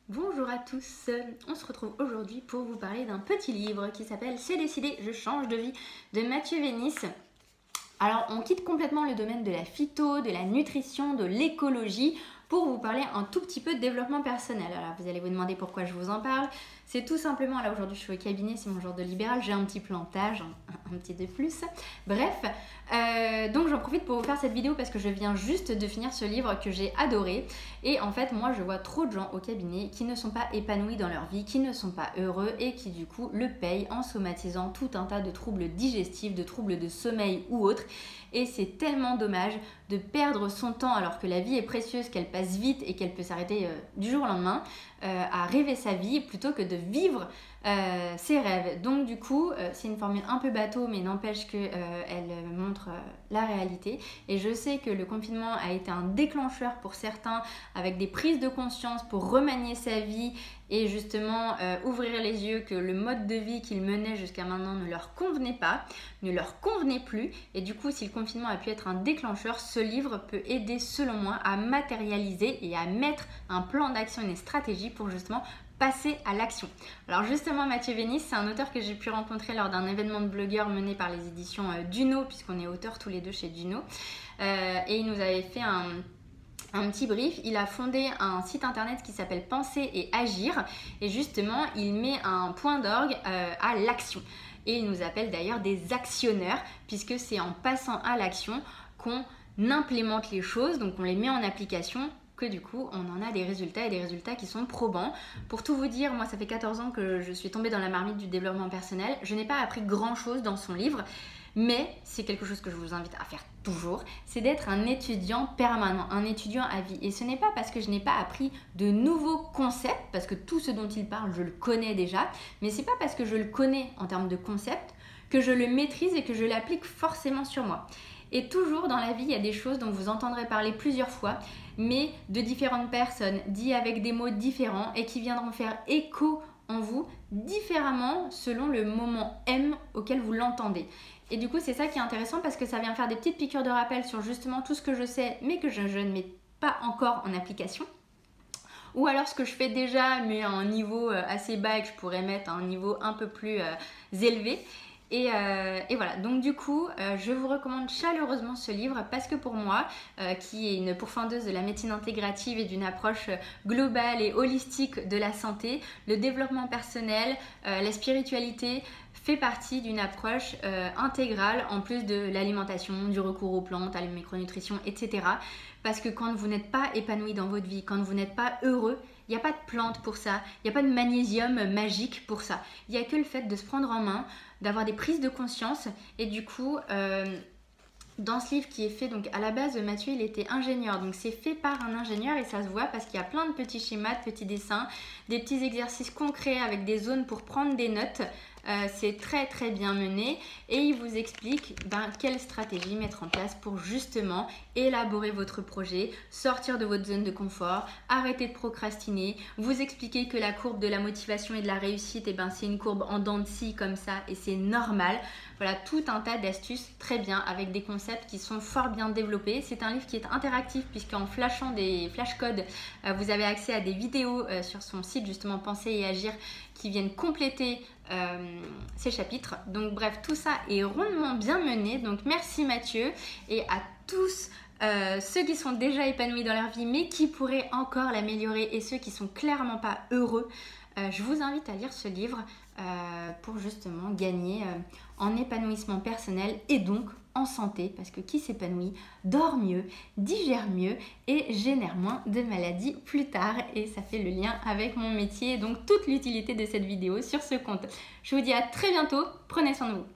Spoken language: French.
Bonjour à tous, on se retrouve aujourd'hui pour vous parler d'un petit livre qui s'appelle C'est décidé, je change de vie de Mathieu Vénis. Alors on quitte complètement le domaine de la phyto, de la nutrition, de l'écologie pour vous parler un tout petit peu de développement personnel. Alors vous allez vous demander pourquoi je vous en parle. C'est tout simplement, là aujourd'hui je suis au cabinet, c'est mon genre de libéral, j'ai un petit plantage, un petit de plus. Bref, donc j'en profite pour vous faire cette vidéo parce que je viens juste de finir ce livre que j'ai adoré. Et en fait moi je vois trop de gens au cabinet qui ne sont pas épanouis dans leur vie, qui ne sont pas heureux et qui du coup le payent en somatisant tout un tas de troubles digestifs, de troubles de sommeil ou autres. Et c'est tellement dommage de perdre son temps alors que la vie est précieuse, qu'elle passe vite et qu'elle peut s'arrêter du jour au lendemain, à rêver sa vie plutôt que de vivre ses rêves. Donc du coup, c'est une formule un peu bateau, mais n'empêche qu'elle montre la réalité. Et je sais que le confinement a été un déclencheur pour certains, avec des prises de conscience pour remanier sa vie et justement ouvrir les yeux que le mode de vie qu'ils menaient jusqu'à maintenant ne leur convenait pas, ne leur convenait plus. Et du coup, si le confinement a pu être un déclencheur, ce livre peut aider selon moi à matérialiser et à mettre un plan d'action et une stratégie pour justement passer à l'action. Alors justement, Mathieu Vénis, c'est un auteur que j'ai pu rencontrer lors d'un événement de blogueurs mené par les éditions Duno, puisqu'on est auteurs tous les deux chez Duno. Et il nous avait fait un petit brief. Il a fondé un site internet qui s'appelle Penser et Agir. Et justement, il met un point d'orgue à l'action. Et il nous appelle d'ailleurs des actionneurs, puisque c'est en passant à l'action qu'on implémente les choses, donc on les met en application, que du coup on en a des résultats et des résultats qui sont probants. Pour tout vous dire, moi ça fait 14 ans que je suis tombée dans la marmite du développement personnel. Je n'ai pas appris grand chose dans son livre, mais c'est quelque chose que je vous invite à faire toujours, c'est d'être un étudiant permanent, un étudiant à vie. Et ce n'est pas parce que je n'ai pas appris de nouveaux concepts, parce que tout ce dont il parle je le connais déjà, mais c'est pas parce que je le connais en termes de concepts que je le maîtrise et que je l'applique forcément sur moi. Et toujours dans la vie, il y a des choses dont vous entendrez parler plusieurs fois, mais de différentes personnes, dit avec des mots différents et qui viendront faire écho en vous différemment selon le moment M auquel vous l'entendez. Et du coup, c'est ça qui est intéressant parce que ça vient faire des petites piqûres de rappel sur justement tout ce que je sais mais que je ne mets pas encore en application. Ou alors ce que je fais déjà mais à un niveau assez bas et que je pourrais mettre à un niveau un peu plus élevé. Et voilà, donc du coup, je vous recommande chaleureusement ce livre parce que pour moi, qui est une pourfendeuse de la médecine intégrative et d'une approche globale et holistique de la santé, le développement personnel, la spiritualité fait partie d'une approche intégrale en plus de l'alimentation, du recours aux plantes, à la micronutrition, etc. Parce que quand vous n'êtes pas épanoui dans votre vie, quand vous n'êtes pas heureux, il n'y a pas de plante pour ça, il n'y a pas de magnésium magique pour ça. Il n'y a que le fait de se prendre en main, d'avoir des prises de conscience. Et du coup, dans ce livre qui est fait, donc à la base Mathieu il était ingénieur, donc c'est fait par un ingénieur et ça se voit parce qu'il y a plein de petits schémas, de petits dessins, des petits exercices concrets avec des zones pour prendre des notes. C'est très très bien mené et il vous explique quelle stratégie mettre en place pour justement élaborer votre projet, sortir de votre zone de confort, arrêter de procrastiner, vous expliquer que la courbe de la motivation et de la réussite, c'est une courbe en dents de scie comme ça et c'est normal. Voilà, tout un tas d'astuces très bien avec des concepts qui sont fort bien développés. C'est un livre qui est interactif puisqu'en flashant des flashcodes, vous avez accès à des vidéos sur son site justement Penser et Agir qui viennent compléter ces chapitres. Donc bref, tout ça est rondement bien mené. Donc merci Mathieu et à tous ceux qui sont déjà épanouis dans leur vie mais qui pourraient encore l'améliorer et ceux qui sont clairement pas heureux. Je vous invite à lire ce livre pour justement gagner en épanouissement personnel et donc en santé parce que qui s'épanouit dort mieux, digère mieux et génère moins de maladies plus tard et ça fait le lien avec mon métier donc toute l'utilité de cette vidéo sur ce compte. Je vous dis à très bientôt, prenez soin de vous.